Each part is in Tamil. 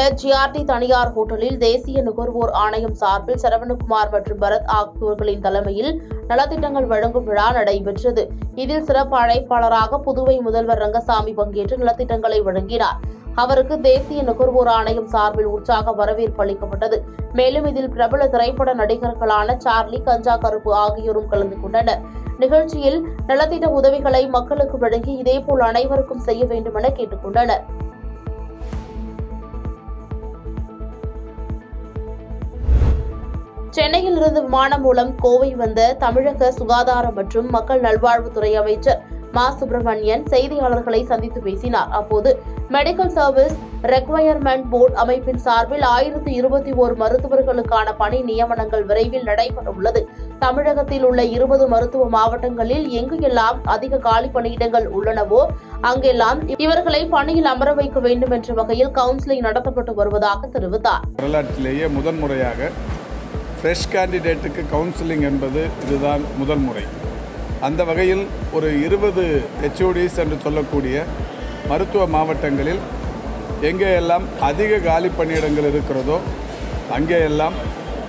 GRT தனியார் ஹோட்டலில் தேசிய நுகர்வோர் ஆணையம் சார்பில் சரவணகுமார் மற்றும் பரத் ஆகியோர்களின் தலைமையில் நலத்திட்டங்கள் வழங்கும் விழா நடைபெற்றது. இதில் சிறப்பு அழைப்பாளராக புதுவை முதல்வர் ரங்கசாமி பங்கேற்று நலத்திட்டங்களை வழங்கினார். அவருக்கு தேசிய நுகர்வோர் ஆணையம் சார்பில் உற்சாக வரவேற்பு அளிக்கப்பட்டது. மேலும் இதில் பிரபல திரைப்பட நடிகர்களான சார்லி, கஞ்சா கருப்பு ஆகியோரும் கலந்து கொண்டனர். நிகழ்ச்சியில் நலத்திட்ட உதவிகளை மக்களுக்கு வழங்கி இதேபோல் அனைவருக்கும் செய்ய வேண்டும் என கேட்டுக் கொண்டனர். சென்னையில் இருந்து விமானம் மூலம் கோவை வந்த தமிழக சுகாதாரம் மற்றும் மக்கள் நல்வாழ்வுத்துறை அமைச்சர் மா. சுப்பிரமணியன் செய்தியாளர்களை சந்தித்து பேசினார். அப்போது மெடிக்கல் சர்வீஸ் ரெக்வயர்மெண்ட் போர்டு அமைப்பின் சார்பில் 1021 மருத்துவர்களுக்கான பணி நியமனங்கள் விரைவில் நடைபெற உள்ளது. தமிழகத்தில் உள்ள 20 மருத்துவ மாவட்டங்களில் எங்கு எல்லாம் அதிக காலி பணியிடங்கள் உள்ளனவோ அங்கெல்லாம் இவர்களை பணியில் அமர வைக்க வேண்டும் என்ற வகையில் கவுன்சிலிங் நடத்தப்பட்டு வருவதாக தெரிவித்தார். வரலாற்றிலேயே முதன்முறையாக ஃப்ரெஷ் கேண்டிடேட்டுக்கு கவுன்சிலிங் என்பது இதுதான் முதல் முறை. அந்த வகையில் ஒரு 20 HODs என்று சொல்லக்கூடிய மருத்துவ மாவட்டங்களில் எங்கேயெல்லாம் அதிக காலி பணியிடங்கள் இருக்கிறதோ அங்கேயெல்லாம்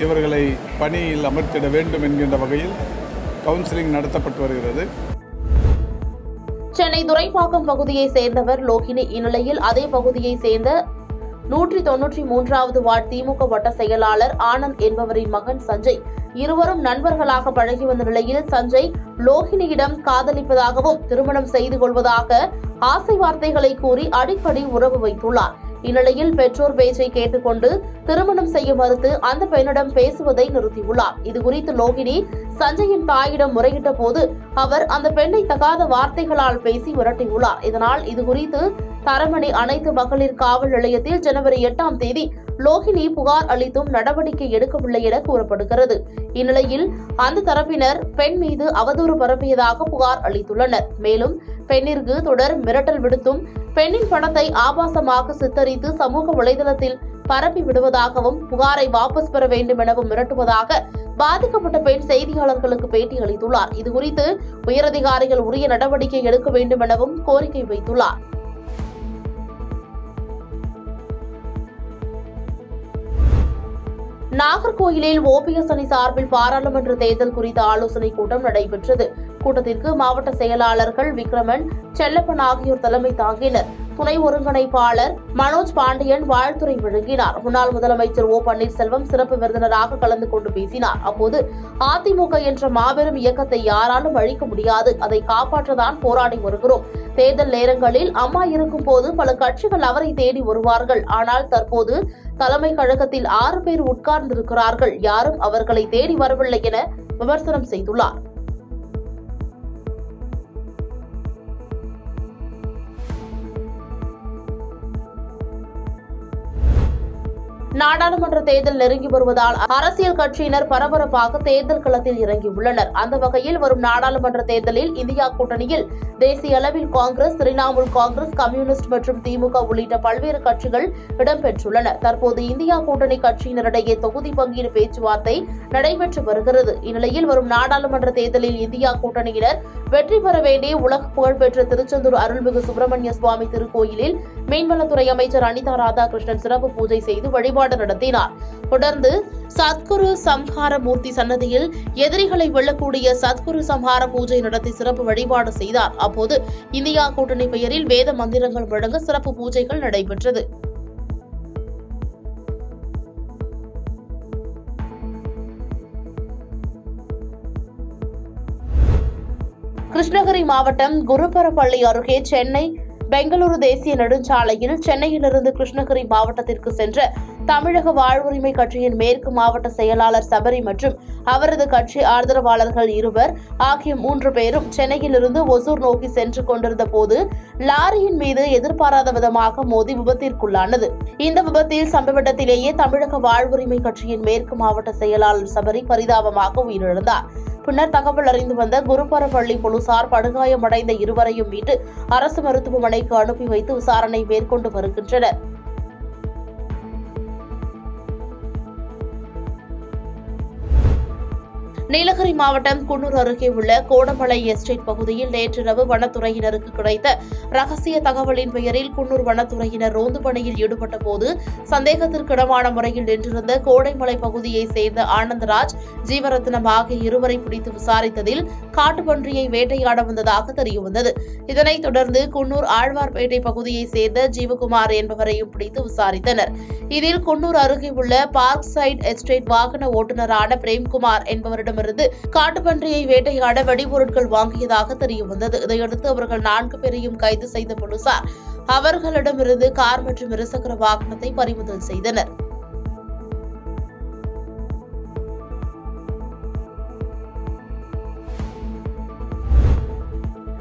இவர்களை பணியில் அமர்த்திட வேண்டும் என்கின்ற வகையில் கவுன்சிலிங் நடத்தப்பட்டு வருகிறது. சென்னை துரைப்பாக்கம் பகுதியை சேர்ந்தவர் லோகினி. இந்நிலையில் அதே பகுதியை சேர்ந்த 193வது வார்டு திமுக வட்ட செயலாளர் ஆனந்த் என்பவரின் மகன் சஞ்சய் இருவரும் நண்பர்களாக பழகி வந்த நிலையில் சஞ்சய் லோகினியிடம் காதலிப்பதாகவும் திருமணம் செய்து கொள்வதாக ஆசை வார்த்தைகளை கூறி அடிக்கடி உறவு வைத்துள்ளார். இந்நிலையில் பெற்றோர் பேச்சை கேட்டுக்கொண்டு திருமணம் செய்ய மறுத்து அந்த பெண்ணிடம் பேசுவதை நிறுத்தியுள்ளார். இதுகுறித்து லோகினி சஞ்சயின் தாயிடம் முறையிட்ட போது அவர் அந்த பெண்ணை தகாத வார்த்தைகளால் பேசி மிரட்டியுள்ளார். இதனால் இதுகுறித்து தரமணி அனைத்து மகளிர் காவல் நிலையத்தில் ஜனவரி 8ஆம் தேதி லோகினி புகார் அளித்தும் நடவடிக்கை எடுக்கவில்லை என கூறப்படுகிறது. இந்நிலையில் அந்த தரப்பினர் பெண் மீது அவதூறு பரப்பியதாக புகார் அளித்துள்ளனர். மேலும் பெண்ணிற்கு தொடர் மிரட்டல் விடுத்தும் பெண்ணின் படத்தை ஆபாசமாக சித்தரித்து சமூக வலைதளத்தில் பரப்பி விடுவதாகவும் புகாரை வாபஸ் பெற வேண்டும் எனவும் மிரட்டுவதாக பாதிக்கப்பட்ட பெண் செய்தியாளர்களுக்கு பேட்டி அளித்துள்ளார். இதுகுறித்து உயரதிகாரிகள் உரிய நடவடிக்கை எடுக்க வேண்டும் எனவும் கோரிக்கை வைத்துள்ளார். நாகர்கோயிலில் OPS அணி சார்பில் பாராளுமன்ற தேர்தல் குறித்த ஆலோசனை கூட்டம் நடைபெற்றது. கூட்டத்திற்கு மாவட்ட செயலாளர்கள் விக்ரமன், செல்லப்பன் ஆகியோர் தலைமை தாங்கினர். துணை ஒருங்கிணைப்பாளர் மனோஜ் பாண்டியன் வாழ்த்துரை வழங்கினார். முன்னாள் முதலமைச்சர் O. பன்னீர்செல்வம் சிறப்பு விருந்தினராக கலந்து கொண்டு பேசினார். அப்போது அதிமுக என்ற மாபெரும் இயக்கத்தை யாராலும் அழிக்க முடியாது, அதை காப்பாற்றதான் போராடி வருகிறோம். தேர்தல் நேரங்களில் அம்மா இருக்கும் போது பல கட்சிகள் அவரை தேடி வருவார்கள். ஆனால் தற்போது தலைமை கழகத்தில் 6 பேர் உட்கார்ந்திருக்கிறார்கள், யாரும் அவர்களை தேடி வரவில்லை என விமர்சனம் செய்துள்ளார். நாடாளுமன்ற தேர்தல் நெருங்கி வருவதால் அரசியல் கட்சியினர் பரபரப்பாக தேர்தல் களத்தில் இறங்கியுள்ளனர். அந்த வகையில் வரும் நாடாளுமன்ற தேர்தலில் இந்தியா கூட்டணியில் தேசிய அளவில் காங்கிரஸ், திரிணாமுல் காங்கிரஸ், கம்யூனிஸ்ட் மற்றும் திமுக உள்ளிட்ட பல்வேறு கட்சிகள் இடம்பெற்றுள்ளன. தற்போது இந்தியா கூட்டணி கட்சியினரிடையே தொகுதி பங்கீடு பேச்சுவார்த்தை நடைபெற்று வருகிறது. இந்நிலையில் வரும் நாடாளுமன்ற தேர்தலில் இந்தியா கூட்டணியினர் வெற்றி பெற வேண்டிய உலக புகழ்பெற்ற திருச்செந்தூர் அருள்மிகு சுப்பிரமணிய சுவாமி திருக்கோயிலில் மீன்வளத்துறை அமைச்சர் அனிதா ராதாகிருஷ்ணன் சிறப்பு பூஜை செய்து வழிபாடு நடத்தினார். தொடர்ந்து சத்குரு சம்ஹார மூர்த்தி சன்னதியில் எதிரிகளை வெல்லக்கூடிய சத்குரு சம்ஹார பூஜை நடத்தி சிறப்பு வழிபாடு செய்தார். அப்போது இந்தியா கூட்டணி பெயரில் வேத மந்திரங்கள் வழங்க சிறப்பு பூஜைகள் நடைபெற்றது. கிருஷ்ணகிரி மாவட்டம் குருபரப்பள்ளி அருகே சென்னை பெங்களூரு தேசிய நெடுஞ்சாலையில் சென்னையிலிருந்து கிருஷ்ணகிரி மாவட்டத்திற்கு சென்ற தமிழக வாழ்வுரிமை கட்சியின் மேற்கு மாவட்ட செயலாளர் சபரி மற்றும் அவரது கட்சி ஆதரவாளர்கள் 2 ஆகிய 3 பேரும் சென்னையிலிருந்து ஒசூர் நோக்கி சென்று கொண்டிருந்த போது லாரியின் மீது எதிர்பாராத விதமாக மோதி விபத்திற்குள்ளானது. இந்த விபத்தில் சம்பவ இடத்திலேயே தமிழக வாழ்வுரிமை கட்சியின் மேற்கு மாவட்ட செயலாளர் சபரி பரிதாபமாக உயிரிழந்தார். பின்னர் தகவல் அறிந்து வந்த குருபரப்பள்ளி போலீசார் படுகாயமடைந்த 2வரையும் மீட்டு அரசு மருத்துவமனைக்கு அனுப்பி வைத்து விசாரணை மேற்கொண்டு வருகின்றனர். நீலகிரி மாவட்டம் குன்னூர் அருகே உள்ள கோடமலை எஸ்டேட் பகுதியில் நேற்றிரவு வனத்துறையினருக்கு கிடைத்த ரகசிய தகவலின் பெயரில் குன்னூர் வனத்துறையினர் ரோந்து பணியில் ஈடுபட்ட போது சந்தேகத்திற்கிடமான முறையில் நின்றிருந்த கோடைமலை பகுதியைச் சேர்ந்த ஆனந்தராஜ், ஜீவரத்னம் ஆகிய இருவரை பிடித்து விசாரித்ததில் காட்டுப்பன்றியை வேட்டையாட வந்ததாக தெரியவந்தது. இதனைத் தொடர்ந்து குன்னூர் ஆழ்வார்பேட்டை பகுதியைச் சேர்ந்த ஜீவகுமார் என்பவரையும் பிடித்து விசாரித்தனர். இதில் குன்னூர் அருகே உள்ள பார்க் சைட் எஸ்டேட் வாகன ஓட்டுநரான பிரேம்குமார் என்பவரிடமிருந்து காட்டுப்பன்றியை வேட்டையாட வெடிபொருட்கள் வாங்கியதாக தெரியவந்தது. இதையடுத்து அவர்கள் 4 பேரையும் கைது செய்த போலீசார் அவர்களிடமிருந்து கார் மற்றும் இருசக்கர வாகனத்தை பறிமுதல் செய்தனர்.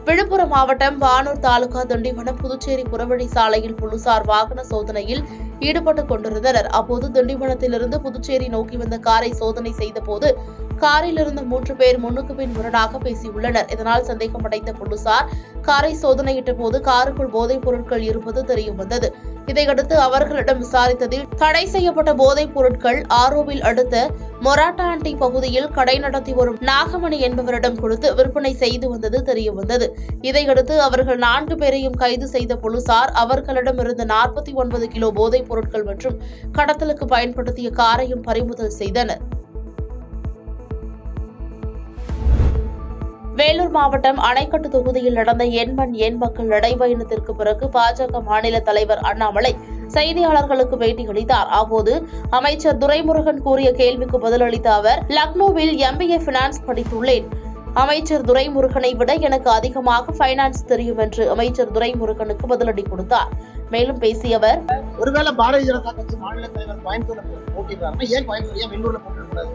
விழுப்புரம் மாவட்டம் வானூர் தாலுகா திண்டிவனம் புதுச்சேரி புறவழி சாலையில் போலீசார் வாகன சோதனையில் ஈடுபட்டுக் கொண்டிருந்தனர். அப்போது திண்டிவனத்திலிருந்து புதுச்சேரி நோக்கி வந்த காரை சோதனை செய்தபோது காரில் இருந்த 3 பேர் முன்னுக்கு பின் முரணாக பேசியுள்ளனர். இதனால் சந்தேகமடைந்த போலீசார் காரை சோதனையிட்ட போது காருக்குள் போதைப் பொருட்கள் இருப்பது தெரியவந்தது. இதையடுத்து அவர்களிடம் விசாரித்ததில் தடை செய்யப்பட்ட போதைப் பொருட்கள் ஆரோவில் அடுத்த மொராட்டாண்டி பகுதியில் கடை நடத்தி வரும் நாகமணி என்பவரிடம் கொடுத்து விற்பனை செய்து வந்தது தெரியவந்தது. இதையடுத்து அவர்கள் 4 பேரையும் கைது செய்த போலீசார் அவர்களிடமிருந்து 49 கிலோ போதைப் பொருட்கள் மற்றும் கடத்தலுக்கு பயன்படுத்திய காரையும் பறிமுதல் செய்தனர். வேலூர் மாவட்டம் அணைக்கட்டு தொகுதியில் நடந்த எண்மண் எண் மக்கள் நடைபயணத்திற்கு பிறகு பாஜக மாநில தலைவர் அண்ணாமலை செய்தியாளர்களுக்கு பேட்டியளித்தார். அப்போது அமைச்சர் துரைமுருகன் கூறிய கேள்விக்கு பதிலளித்த அவர், லக்னோவில் MBA பினான்ஸ் படித்துள்ளேன். அமைச்சர் துரைமுருகனை விட எனக்கு அதிகமாக பைனான்ஸ் தெரியும் என்று அமைச்சர் துரைமுருகனுக்கு பதிலடி கொடுத்தார். மேலும் பேசிய அவர், ஒருவேளை பாரதிய ஜனதா கட்சி மாநில தலைவர் கோயம்புத்தூர்ல போட்டிடுறாருன்னா ஏன் கோயம்புத்தூர் ஏன் வெள்ளூர்ல போட்டிருக்கூடாது?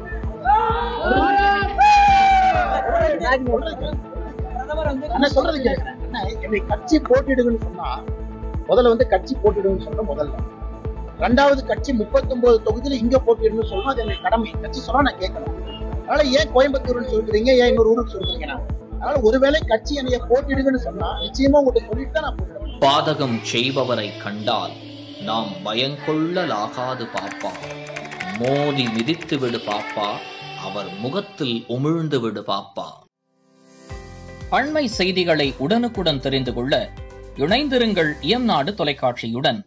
என்ன சொல்றது கேட்கிறேன். என்னை கட்சி போட்டிடுங்கன்னு சொன்னா முதல்ல கட்சி போட்டிடுன்னு சொன்ன முதல்ல, 2வது கட்சி 39 தொகுதியில இங்க போட்டிடுன்னு சொல்லணும். அது எனக்கு கடமை. கட்சி சொன்னா நான் கேட்கணும். அதனால ஏன் கோயம்புத்தூர்னு சொல்றீங்க, ஏன் இன்னொரு ஊருக்கு சொல்றீங்க? அதனால ஒருவேளை கட்சி என்னைய போட்டிடுங்கன்னு சொன்னா நிச்சயமா உங்கள்கிட்ட சொல்லிட்டு தான் நான் போட்டிடுவேன். பாதகம் செய்பவரை கண்டால் நாம் பயங்கொள்ளலாகாது பாப்பா, மோதி மிதித்து விடு பாப்பா, அவர் முகத்தில் உமிழ்ந்து விடு பாப்பா. அண்மை செய்திகளை உடனுக்குடன் தெரிந்து கொள்ள இணைந்திருங்கள் இயம்நாடு தொலைக்காட்சியுடன்.